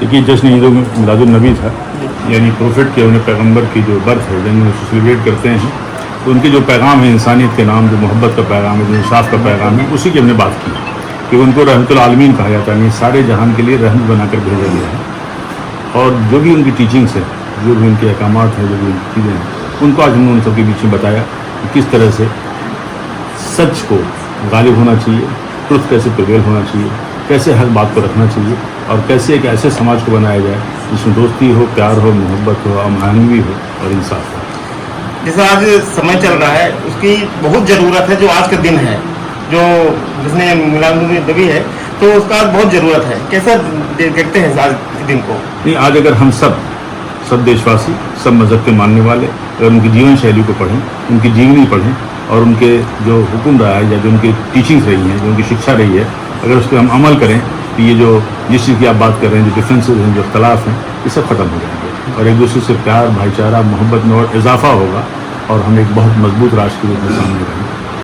देखिए जश्न ईद मिलादुन्नबी था, यानी प्रोफेट के उन्हें पैगंबर की जो बर्थ है जन्म उसको सेलिब्रेट करते हैं, तो उनके जो पैगाम है इंसानियत के नाम, जो मोहब्बत का पैगाम है, जो इंसाफ का पैगाम है, उसी की हमने बात की कि उनको रहमतुल आलमीन कहा जाता है, यानी सारे जहान के लिए रहमत बनाकर भेजा गया है। और जो भी उनकी टीचिंग्स है, जो भी उनके अहकामात हैं, जो भी चीज़ें हैं, उनको आज हमने उन सबके बीच में बताया कि किस तरह से सच को गालिब होना चाहिए, ट्रुथ कैसे प्रिवेल होना चाहिए, कैसे हर बात को रखना चाहिए और कैसे एक ऐसे समाज को बनाया जाए जिसमें दोस्ती हो, प्यार हो, मोहब्बत हो, अमानवी हो और इंसाफ हो। जैसा आज समय चल रहा है उसकी बहुत ज़रूरत है, जो आज का दिन है, जो जिसने मिलादुन्नबी है, तो उसका आज बहुत ज़रूरत है। कैसा देखते हैं आज के दिन को? नहीं, आज अगर हम सब देशवासी, सब मज़हब के मानने वाले अगर उनकी जीवन शैली को पढ़ें, उनकी जीवनी पढ़ें और उनके जो हुक्म रहा है या जो उनकी टीचिंग्स रही हैं, जो उनकी शिक्षा रही है, अगर उस पर हम अमल करें तो ये जो जिस चीज़ की आप बात कर रहे हैं, जो डिफरेंसेस हैं, जो इख्तलाफ हैं, ये सब खत्म हो जाएंगे और एक दूसरे से प्यार, भाईचारा, मोहब्बत में और इजाफा होगा और हम एक बहुत मजबूत राष्ट्र के रूप में सामने रहेंगे।